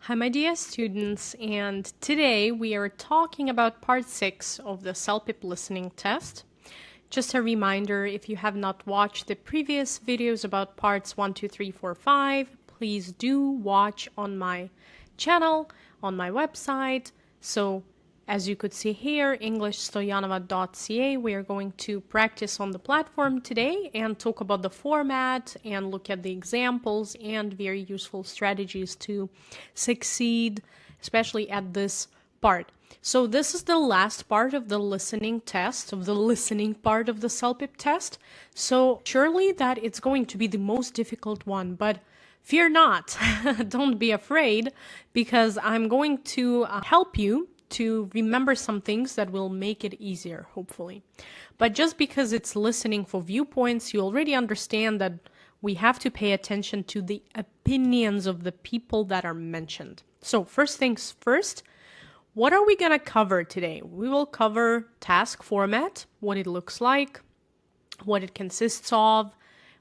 Hi, my dear students, and today we are talking about part 6 of the CELPIP listening test. Just a reminder, if you have not watched the previous videos about parts 1, 2, 3, 4, 5, please do watch on my channel, on my website. So as you could see here, englishstoyanova.ca, we are going to practice on the platform today and talk about the format and look at the examples and very useful strategies to succeed, especially at this part. So this is the last part of the listening test, of the listening part of the CELPIP test. So surely that it's going to be the most difficult one, but fear not, don't be afraid, because I'm going to help you to remember some things that will make it easier, hopefully. But just because it's listening for viewpoints, you already understand that we have to pay attention to the opinions of the people that are mentioned. So first things first, what are we going to cover today? We will cover task format, what it looks like, what it consists of,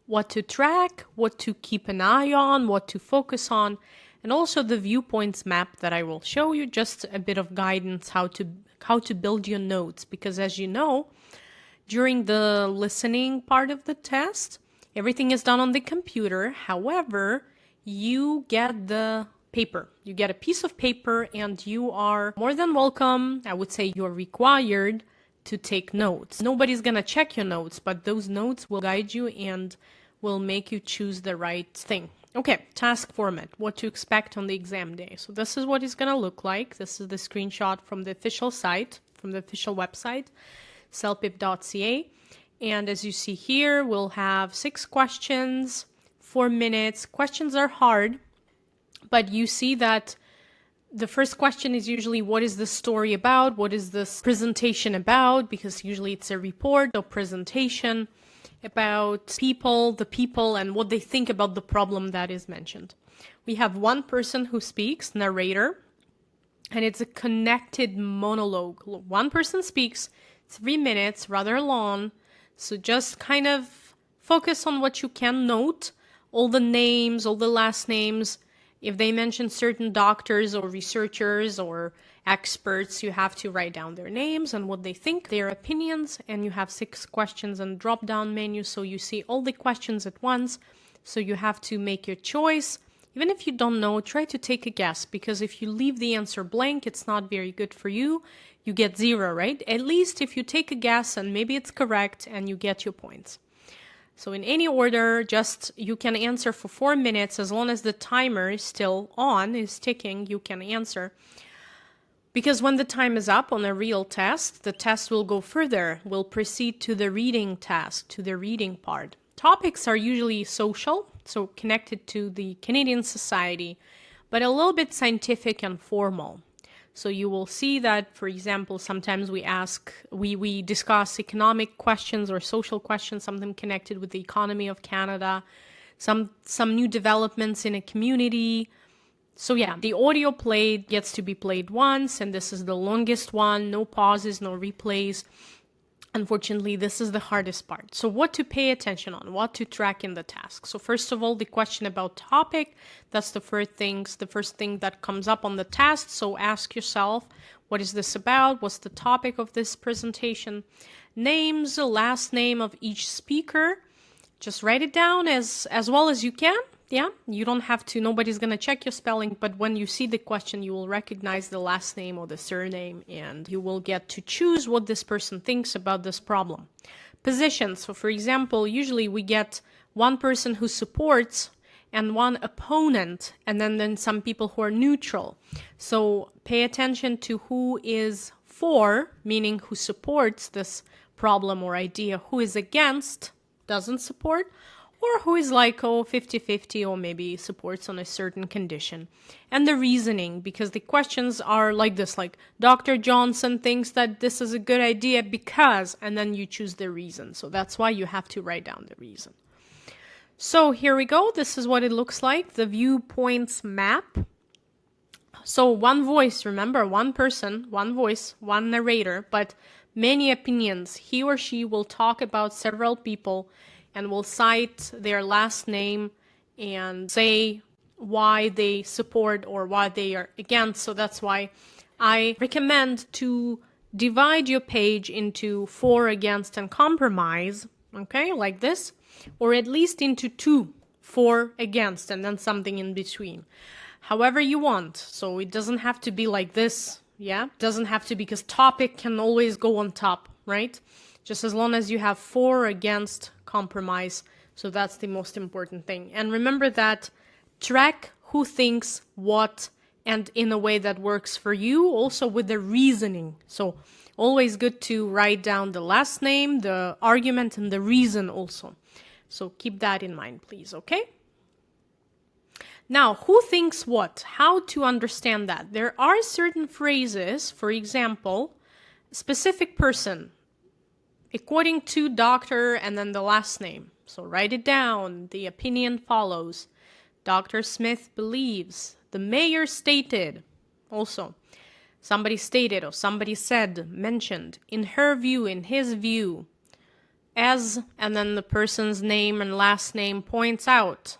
what to track, what to keep an eye on, what to focus on, and also the viewpoints map that I will show you, just a bit of guidance how to build your notes, because as you know, during the listening part of the test, everything is done on the computer. However, you get the paper. You get a piece of paper and you are more than welcome, I would say you're required to take notes. Nobody's gonna check your notes, but those notes will guide you and will make you choose the right thing. Okay, task format, what to expect on the exam day. So this is what it's gonna look like. This is the screenshot from the official site, from the official website, celpip.ca. And as you see here, we'll have 6 questions, 4 minutes. Questions are hard, but you see that the first question is usually, what is the story about? What is this presentation about? Because usually it's a report or presentation about the people and what they think about the problem that is mentioned. We have one person who speaks, narrator, and it's a connected monologue. One person speaks, 3 minutes, rather long. So just kind of focus on what you can note, all the names, all the last names. If they mention certain doctors or researchers or experts, you have to write down their names and what they think, their opinions, and you have 6 questions and drop-down menu, so you see all the questions at once. So you have to make your choice. Even if you don't know, try to take a guess, because if you leave the answer blank, it's not very good for you. You get 0, right? At least if you take a guess and maybe it's correct and you get your points. So in any order, just you can answer for 4 minutes. As long as the timer is still on, is ticking, you can answer. Because when the time is up on a real test, the test will go further. We'll proceed to the reading task, to the reading part. Topics are usually social, so connected to the Canadian society, but a little bit scientific and formal. So you will see that, for example, sometimes we discuss economic questions or social questions, something connected with the economy of Canada, some new developments in a community. So yeah, the audio played gets to be played once, and this is the longest one, no pauses, no replays. Unfortunately, this is the hardest part. So what to pay attention on, what to track in the task. So first of all, the question about topic, that's the first thing that comes up on the test. So ask yourself, what is this about? What's the topic of this presentation? Names, last name of each speaker. Just write it down as well as you can. Yeah, you don't have to, nobody's going to check your spelling, but when you see the question, you will recognize the last name or the surname, and you will get to choose what this person thinks about this problem. Positions. So for example, usually we get one person who supports and one opponent, and then some people who are neutral. So pay attention to who is for, meaning who supports this problem or idea, who is against, doesn't support, or who is like, 50-50, or maybe supports on a certain condition. And the reasoning, because the questions are like this, like Dr. Johnson thinks that this is a good idea because, and then you choose the reason. So that's why you have to write down the reason. So here we go. This is what it looks like, the viewpoints map. So one voice, remember, one person, one voice, one narrator, but many opinions. He or she will talk about several people and will cite their last name and say why they support or why they are against. So that's why I recommend to divide your page into for, against, and compromise, okay, like this, or at least into two, for, against, and then something in between. However you want. So it doesn't have to be like this, yeah? It doesn't have to, because topic can always go on top, right? Just as long as you have for, against, compromise. So that's the most important thing. And remember that track who thinks what and in a way that works for you, also with the reasoning. So always good to write down the last name, the argument, and the reason also. So keep that in mind, please, okay? Now, who thinks what? How to understand that? There are certain phrases, for example, specific person, according to doctor, and then the last name. So write it down. The opinion follows. Dr. Smith believes. The mayor stated. Also, somebody stated or somebody said, mentioned. In her view, in his view. As, and then the person's name and last name points out.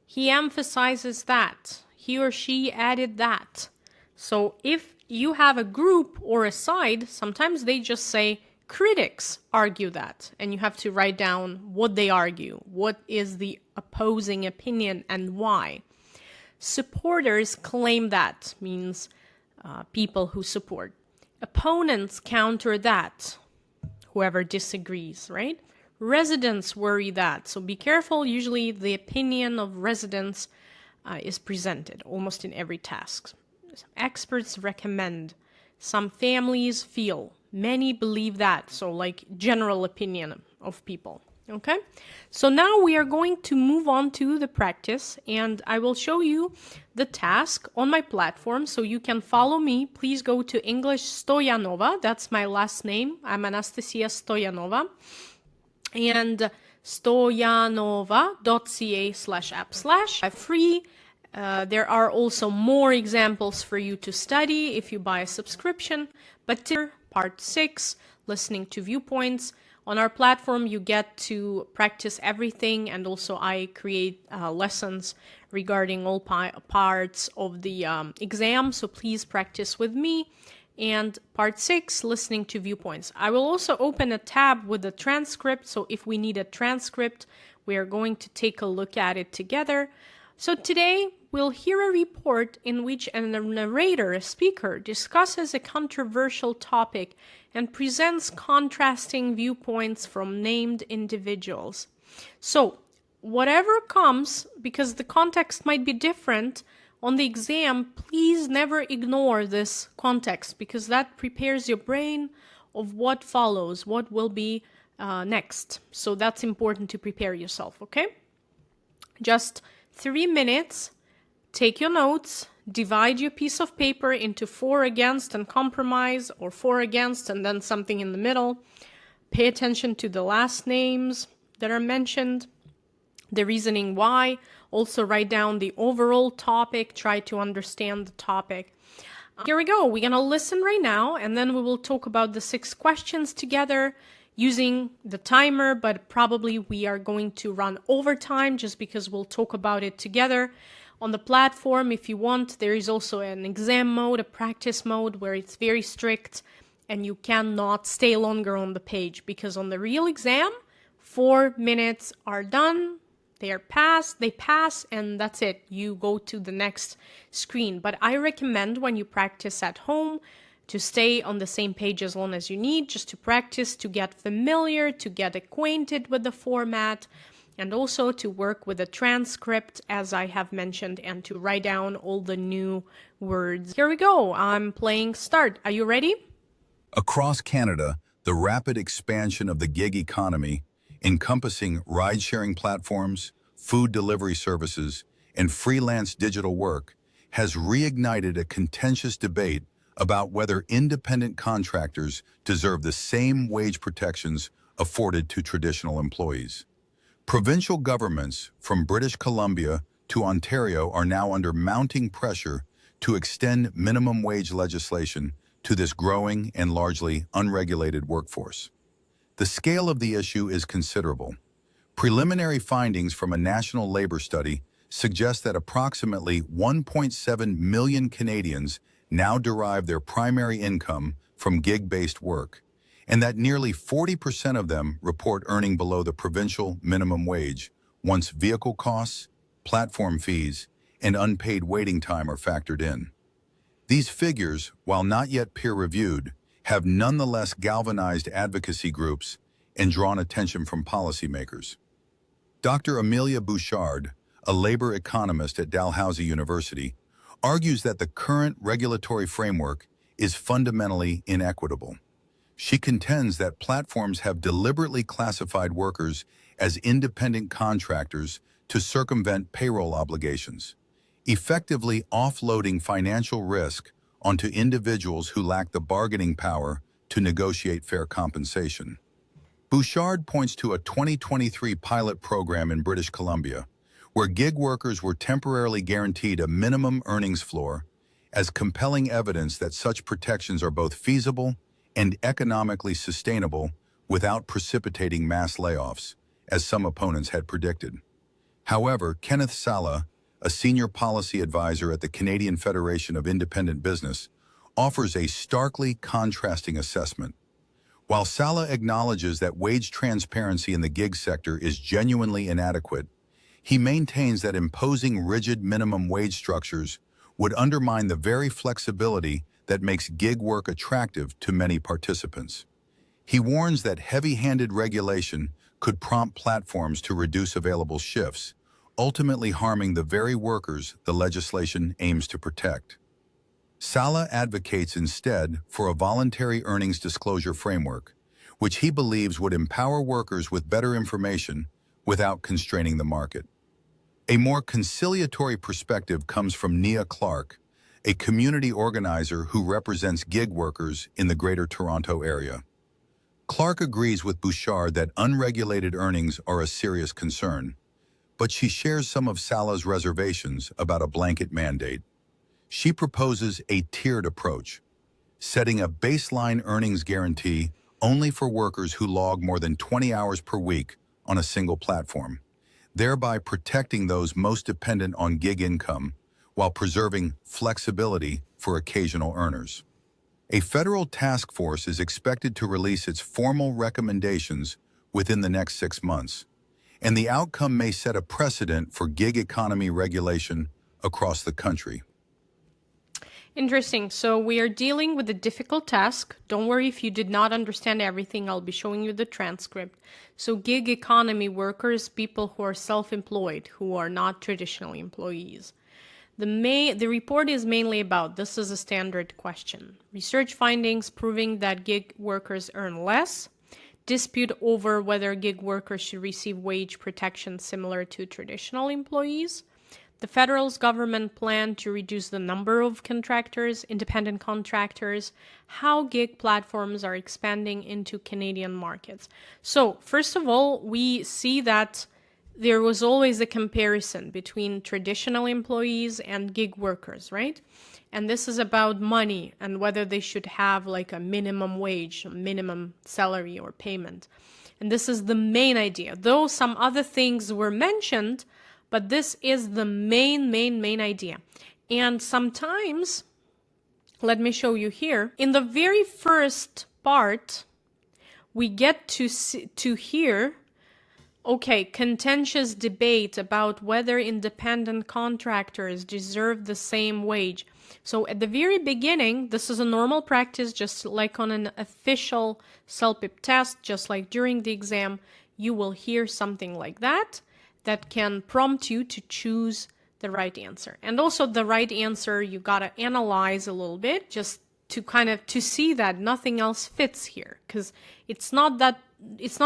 He emphasizes that. He or she added that. So if you have a group or a side, sometimes they just say, critics argue that, and you have to write down what they argue, what is the opposing opinion and why. Supporters claim that, means people who support. Opponents counter that, whoever disagrees, right? Residents worry that, so be careful. Usually the opinion of residents is presented almost in every task. Experts recommend. Some families feel. Many believe that, so like general opinion of people, okay? So now we are going to move on to the practice, and I will show you the task on my platform so you can follow me. Please go to English Stoianova, that's my last name. I'm Anastasiia Stoianova, and stoianova.ca/app/ free. There are also more examples for you to study if you buy a subscription, but Part 6, listening to viewpoints. On our platform, you get to practice everything, and also I create lessons regarding all parts of the exam, so please practice with me. And Part 6, listening to viewpoints. I will also open a tab with a transcript, so if we need a transcript, we are going to take a look at it together. So today, we'll hear a report in which a narrator, a speaker, discusses a controversial topic and presents contrasting viewpoints from named individuals. So, whatever comes, because the context might be different on the exam, please never ignore this context, because that prepares your brain of what follows, what will be next. So that's important to prepare yourself, okay? Just 3 minutes. Take your notes, divide your piece of paper into for, against, and compromise, or for, against, and then something in the middle. Pay attention to the last names that are mentioned, the reasoning why. Also write down the overall topic, try to understand the topic. Here we go, we're gonna listen right now, and then we will talk about the 6 questions together using the timer, but probably we are going to run over time just because we'll talk about it together. On the platform, if you want, there is also an exam mode, a practice mode, where it's very strict and you cannot stay longer on the page, because on the real exam, 4 minutes are done, they pass, and that's it. You go to the next screen. But I recommend when you practice at home to stay on the same page as long as you need, just to practice, to get familiar, to get acquainted with the format, and also to work with a transcript, as I have mentioned, and to write down all the new words. Here we go. I'm playing start. Are you ready? Across Canada, the rapid expansion of the gig economy, encompassing ride-sharing platforms, food delivery services, and freelance digital work, has reignited a contentious debate about whether independent contractors deserve the same wage protections afforded to traditional employees. Provincial governments, from British Columbia to Ontario, are now under mounting pressure to extend minimum wage legislation to this growing and largely unregulated workforce. The scale of the issue is considerable. Preliminary findings from a national labor study suggests that approximately 1.7 million Canadians now derive their primary income from gig-based work, and that nearly 40% of them report earning below the provincial minimum wage once vehicle costs, platform fees, and unpaid waiting time are factored in. These figures, while not yet peer-reviewed, have nonetheless galvanized advocacy groups and drawn attention from policymakers. Dr. Amelia Bouchard, a labor economist at Dalhousie University, argues that the current regulatory framework is fundamentally inequitable. She contends that platforms have deliberately classified workers as independent contractors to circumvent payroll obligations, effectively offloading financial risk onto individuals who lack the bargaining power to negotiate fair compensation. Bouchard points to a 2023 pilot program in British Columbia, where gig workers were temporarily guaranteed a minimum earnings floor, as compelling evidence that such protections are both feasible and economically sustainable without precipitating mass layoffs, as some opponents had predicted. However, Kenneth Sala, a senior policy advisor at the Canadian Federation of Independent Business, offers a starkly contrasting assessment. While Sala acknowledges that wage transparency in the gig sector is genuinely inadequate, he maintains that imposing rigid minimum wage structures would undermine the very flexibility that makes gig work attractive to many participants. He warns that heavy-handed regulation could prompt platforms to reduce available shifts, ultimately harming the very workers the legislation aims to protect. Sala advocates instead for a voluntary earnings disclosure framework, which he believes would empower workers with better information without constraining the market. A more conciliatory perspective comes from Nia Clark, a community organizer who represents gig workers in the Greater Toronto area. Clark agrees with Bouchard that unregulated earnings are a serious concern, but she shares some of Sala's reservations about a blanket mandate. She proposes a tiered approach, setting a baseline earnings guarantee only for workers who log more than 20 hours per week on a single platform, thereby protecting those most dependent on gig income while preserving flexibility for occasional earners. A federal task force is expected to release its formal recommendations within the next 6 months, and the outcome may set a precedent for gig economy regulation across the country. Interesting. So we are dealing with a difficult task. Don't worry if you did not understand everything. I'll be showing you the transcript. So gig economy workers, people who are self-employed, who are not traditional employees. The report is mainly about, this is a standard question, research findings proving that gig workers earn less, dispute over whether gig workers should receive wage protection similar to traditional employees, the federal government plan to reduce the number of contractors, independent contractors, how gig platforms are expanding into Canadian markets. So, first of all, we see that there was always a comparison between traditional employees and gig workers, right? And this is about money and whether they should have like a minimum wage, a minimum salary or payment. And this is the main idea. Though some other things were mentioned, but this is the main idea. And sometimes, let me show you here, in the very first part, we get to hear, okay, contentious debate about whether independent contractors deserve the same wage. So at the very beginning, this is a normal practice, just like on an official CELPIP test, just like during the exam, you will hear something like that can prompt you to choose the right answer. And also the right answer, you gotta analyze a little bit just to see that nothing else fits here. Because it's not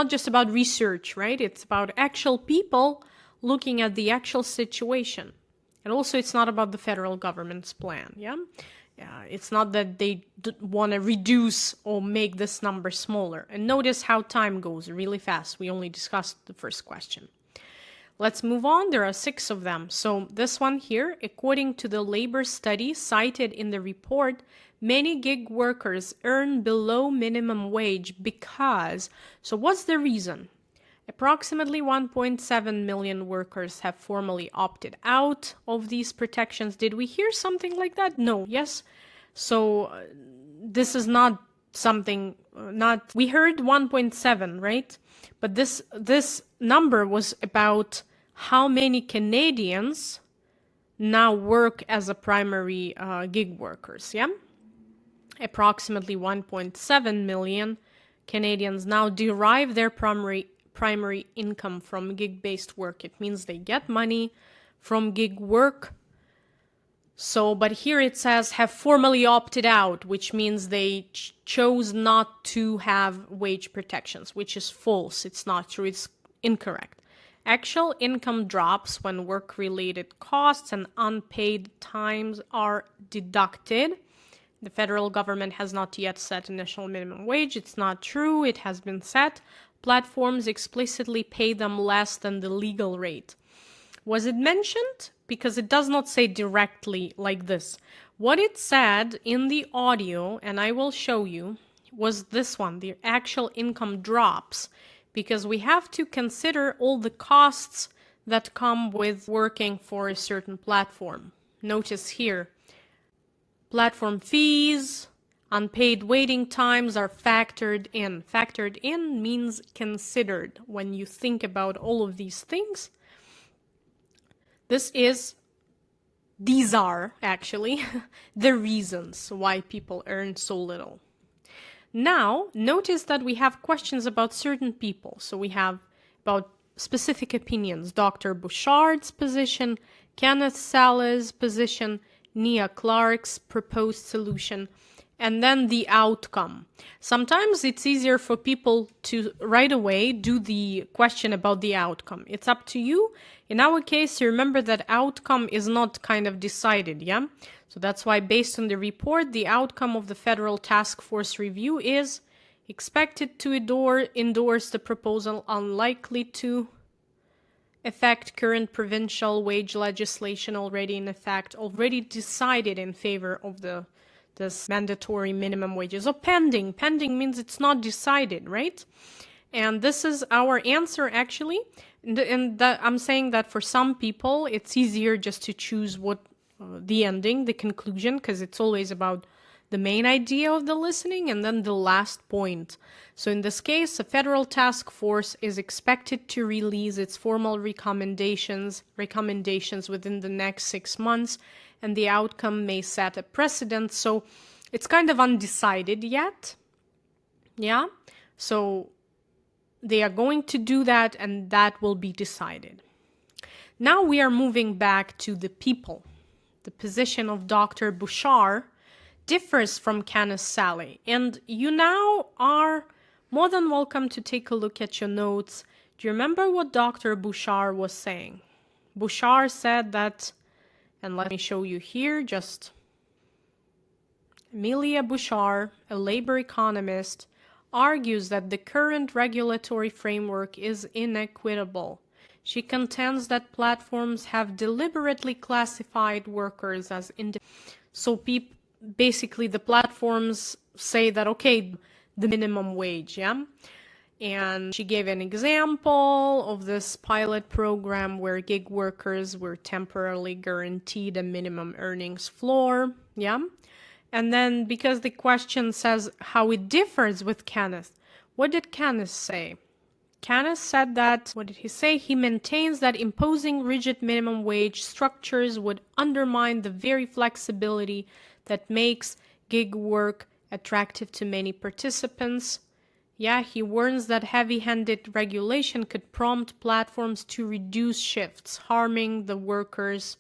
just about research, right? It's about actual people looking at the actual situation. And also it's not about the federal government's plan, yeah? It's not that they want to reduce or make this number smaller. And notice how time goes really fast. We only discussed the first question. Let's move on. There are 6 of them. So this one here, according to the labor study cited in the report, many gig workers earn below minimum wage because, so what's the reason? Approximately 1.7 million workers have formally opted out of these protections. Did we hear something like that? No. Yes? So this is not something, we heard 1.7, right? But this number was about how many Canadians now work as a primary gig workers, yeah? Approximately 1.7 million Canadians now derive their primary income from gig-based work. It means they get money from gig work. So, but here it says have formally opted out, which means they chose not to have wage protections, which is false. It's not true. It's incorrect. Actual income drops when work-related costs and unpaid times are deducted. The federal government has not yet set initial minimum wage. It's not true. It has been set. Platforms explicitly pay them less than the legal rate. Was it mentioned? Because it does not say directly like this. What it said in the audio, and I will show you, was this one. The actual income drops because we have to consider all the costs that come with working for a certain platform. Notice here, platform fees, unpaid waiting times are factored in. Factored in means considered. When you think about all of these things, these are actually the reasons why people earn so little. Now, notice that we have questions about certain people. So we have about specific opinions, Dr. Bouchard's position, Kenneth Saleh's position, Nia Clark's proposed solution, and then the outcome. Sometimes it's easier for people to right away do the question about the outcome. It's up to you. In our case, you remember that outcome is not kind of decided, yeah? So that's why based on the report, the outcome of the Federal Task Force review is expected to endorse the proposal, unlikely to affect current provincial wage legislation already in effect, already decided in favor of this mandatory minimum wages. So pending means it's not decided, right? And this is our answer actually. And I'm saying that for some people, it's easier just to choose what the ending, the conclusion, because it's always about the main idea of the listening and then the last point. So in this case, a federal task force is expected to release its formal recommendations within the next 6 months, and the outcome may set a precedent. So it's kind of undecided yet. Yeah. So they are going to do that, and that will be decided. Now we are moving back to the people. The position of Dr. Bouchard differs from Kenneth Saleh, and you now are more than welcome to take a look at your notes. Do you remember what Dr. Bouchard was saying? Bouchard said that, and let me show you here, just Amelia Bouchard, a labor economist, argues that the current regulatory framework is inequitable. She contends that platforms have deliberately classified workers as so basically the platforms say that, okay, the minimum wage, yeah? And she gave an example of this pilot program where gig workers were temporarily guaranteed a minimum earnings floor, yeah? And then because the question says how it differs with Kenneth, what did Kenneth say? Kenneth said that, what did he say? He maintains that imposing rigid minimum wage structures would undermine the very flexibility that makes gig work attractive to many participants. Yeah, he warns that heavy-handed regulation could prompt platforms to reduce shifts, harming the workers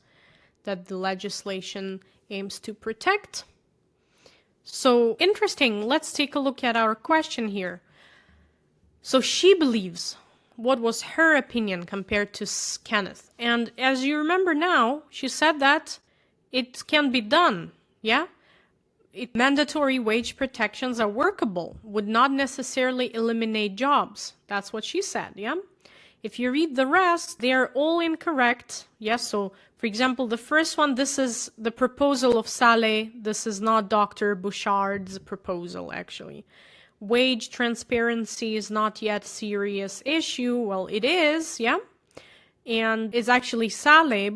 that the legislation aims to protect. So, interesting. Let's take a look at our question here. So she believes, what was her opinion compared to Kenneth? And as you remember now, she said that it can be done, yeah? Mandatory wage protections are workable, would not necessarily eliminate jobs. That's what she said, yeah? If you read the rest, they are all incorrect. Yes, so for example, the first one, this is the proposal of Saleh. This is not Dr. Bouchard's proposal, actually. Wage transparency is not yet a serious issue. Well, it is, yeah. And it's actually Saleh,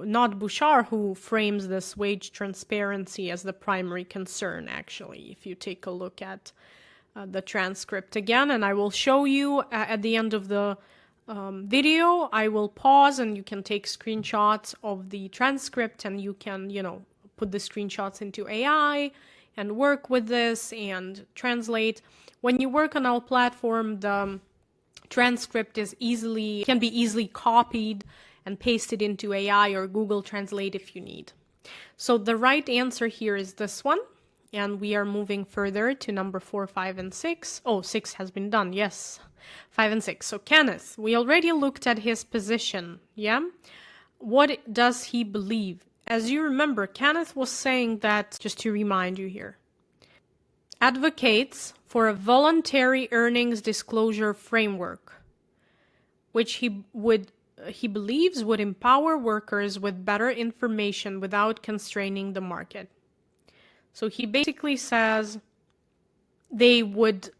not Bouchard, who frames this wage transparency as the primary concern, actually, if you take a look at the transcript again. And I will show you at the end of the video. I will pause and you can take screenshots of the transcript and you can, put the screenshots into AI and work with this and translate. When you work on our platform, the transcript can be easily copied and pasted into AI or Google Translate if you need. So the right answer here is this one. And we are moving further to number 4, 5, and 6. Oh, 6 has been done, yes. 5 and 6. So Kenneth, we already looked at his position, yeah? What does he believe? As you remember, Kenneth was saying that, just to remind you here, advocates for a voluntary earnings disclosure framework, which he believes would empower workers with better information without constraining the market. So he basically says they would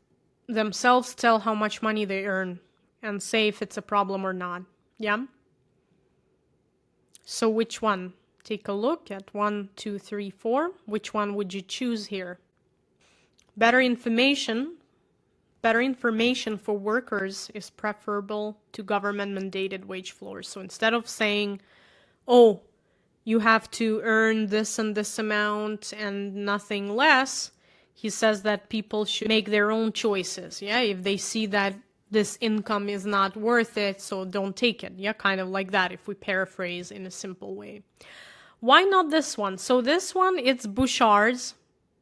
themselves tell how much money they earn and say if it's a problem or not. Yeah? So which one? Take a look at 1, 2, 3, 4. Which one would you choose here? Better information for workers is preferable to government-mandated wage floors. So instead of saying, oh, you have to earn this and this amount and nothing less, he says that people should make their own choices. Yeah, if they see that this income is not worth it, so don't take it. Yeah, kind of like that if we paraphrase in a simple way. Why not this one? So this one, it's Bouchard's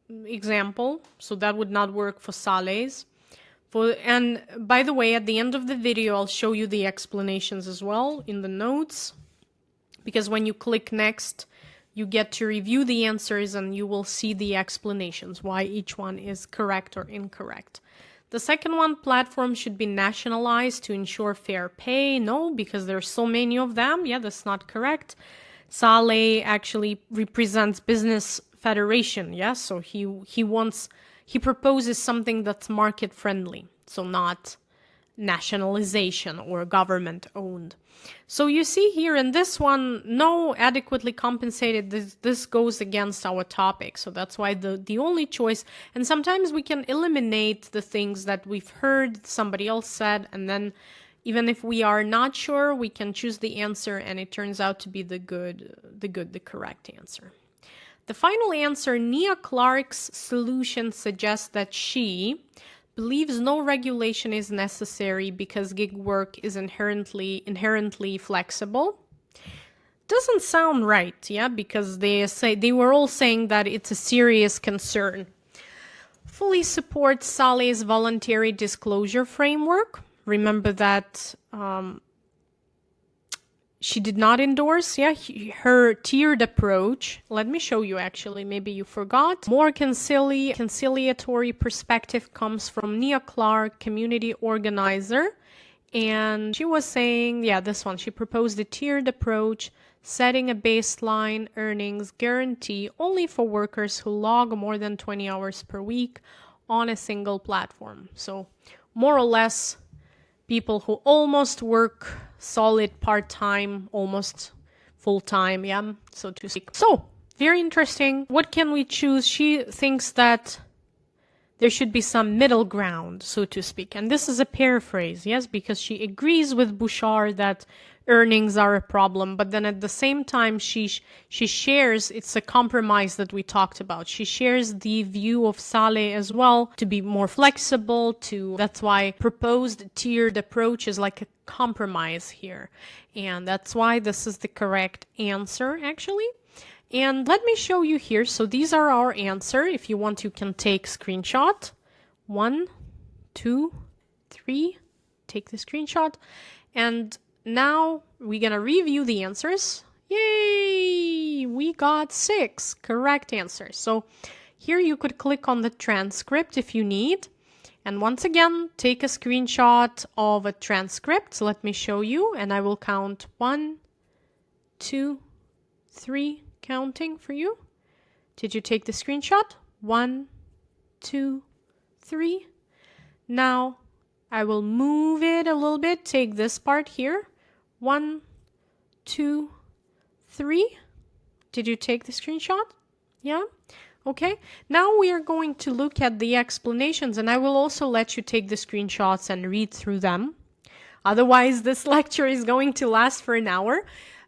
example, so that would not work for Saleh's. And by the way, at the end of the video, I'll show you the explanations as well in the notes. Because when you click next, you get to review the answers and you will see the explanations, why each one is correct or incorrect. The second one, platforms should be nationalized to ensure fair pay. No, because there's so many of them. Yeah, that's not correct. Saleh actually represents Business Federation. Yeah, so he proposes something that's market friendly, so not nationalization or government owned. So you see here in this one, no adequately compensated, this goes against our topic. So that's why the only choice, and sometimes we can eliminate the things that we've heard somebody else said, and then even if we are not sure, we can choose the answer and it turns out to be the correct answer. The final answer, Nia Clark's solution suggests that she believes no regulation is necessary because gig work is inherently flexible. Doesn't sound right, yeah, because they were all saying that it's a serious concern. Fully supports Saleh's voluntary disclosure framework. Remember that she did not endorse, her tiered approach. Let me show you, actually, maybe you forgot. More conciliatory perspective comes from Nia Clark, community organizer. And she was saying, this one, she proposed a tiered approach, setting a baseline earnings guarantee only for workers who log more than 20 hours per week on a single platform. So more or less, people who almost work solid part-time, almost full-time, so to speak. So, very interesting. What can we choose? She thinks that there should be some middle ground, so to speak. And this is a paraphrase, yes, because she agrees with Bouchard that earnings are a problem, but then at the same time she shares, it's a compromise that we talked about. She shares the view of Saleh as well, to be more flexible, that's why proposed tiered approach is like a compromise here. And that's why this is the correct answer, actually. And let me show you here. So these are our answer. If you want, you can take screenshot. 1, 2, 3. Take the screenshot. And now we're going to review the answers. Yay! We got 6 correct answers. So here you could click on the transcript if you need. And once again, take a screenshot of a transcript. So let me show you. And I will count 1, 2, 3. Counting for you. Did you take the screenshot? 1, 2, 3. Now I will move it a little bit. Take this part here. 1, 2, 3. Did you take the screenshot? Yeah? Okay. Now we are going to look at the explanations, and I will also let you take the screenshots and read through them. Otherwise, this lecture is going to last for an hour.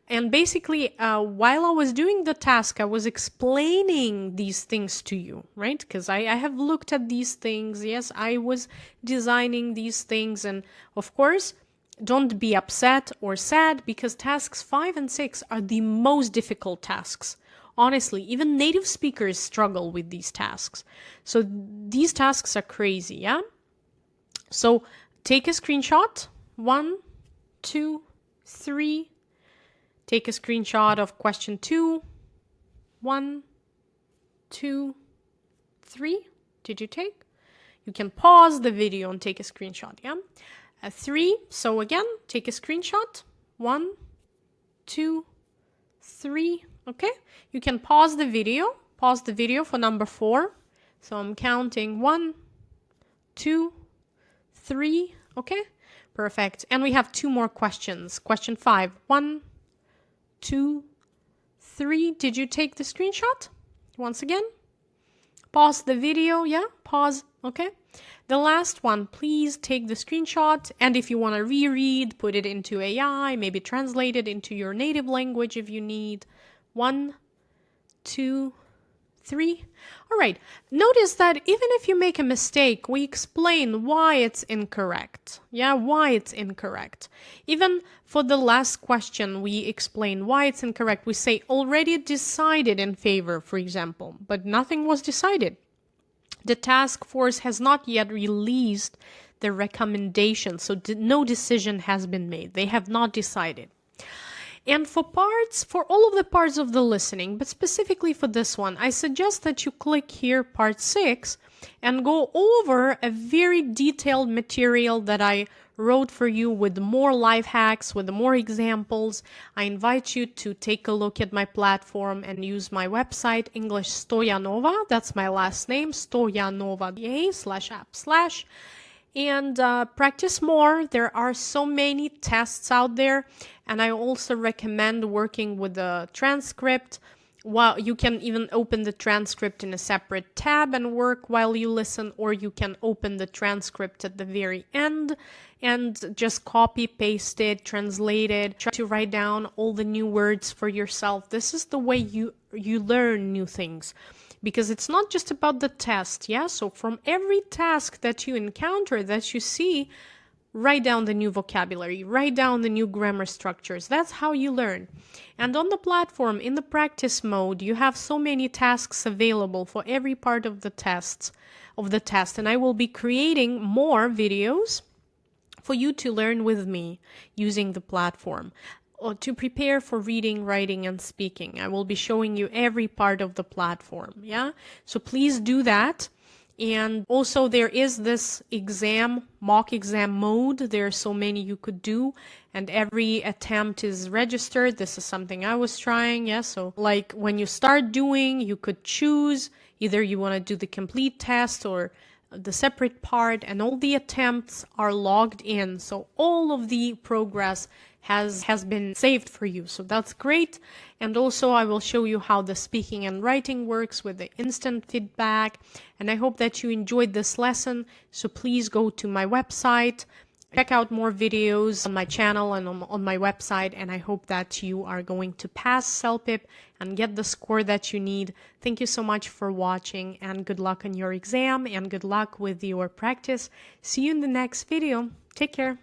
And basically, while I was doing the task, I was explaining these things to you, right? Because I have looked at these things. Yes, I was designing these things. And of course, don't be upset or sad, because tasks 5 and 6 are the most difficult tasks. Honestly, even native speakers struggle with these tasks. So these tasks are crazy, yeah? So take a screenshot. 1, 2, 3. Take a screenshot of question 2. 1, 2, 3. Did you take? You can pause the video and take a screenshot, yeah? 3. So again, take a screenshot. 1, 2, 3. Okay? You can pause the video. Pause the video for number 4. So I'm counting 1, 2, 3. Okay? Perfect. And we have 2 more questions. Question 5. 1, 2, 3. Did you take the screenshot? Once again, pause the video. Yeah, pause. Okay. The last one, please take the screenshot. And if you want to reread, put it into AI, maybe translate it into your native language if you need. 1, 2, 3. All right. Notice that even if you make a mistake, we explain why it's incorrect. Yeah, why it's incorrect. Even for the last question, we explain why it's incorrect. We say already decided in favor, for example, but nothing was decided. The task force has not yet released the recommendation, so no decision has been made. They have not decided. And for all of the parts of the listening, but specifically for this one, I suggest that you click here, part 6, and go over a very detailed material that I wrote for you with more life hacks, with more examples. I invite you to take a look at my platform and use my website, English Stoianova. That's my last name, Stoianova.ca/app/ and practice more. There are so many tests out there, and I also recommend working with the transcript. Well, you can even open the transcript in a separate tab and work while you listen, or you can open the transcript at the very end and just copy, paste it, translate it, try to write down all the new words for yourself. This is the way you learn new things. Because it's not just about the test, yeah? So from every task that you encounter, that you see, write down the new vocabulary, write down the new grammar structures. That's how you learn. And on the platform, in the practice mode, you have so many tasks available for every part of the test. And I will be creating more videos for you to learn with me using the platform. Or to prepare for reading, writing, and speaking. I will be showing you every part of the platform, yeah? So please do that. And also there is this mock exam mode. There are so many you could do, and every attempt is registered. This is something I was trying, yeah? So like when you start doing, you could choose either you want to do the complete test or the separate part, and all the attempts are logged in. So all of the progress has been saved for you. So that's great. And also I will show you how the speaking and writing works with the instant feedback. And I hope that you enjoyed this lesson. So please go to my website, check out more videos on my channel and on my website. And I hope that you are going to pass CELPIP and get the score that you need. Thank you so much for watching, and good luck on your exam and good luck with your practice. See you in the next video. Take care.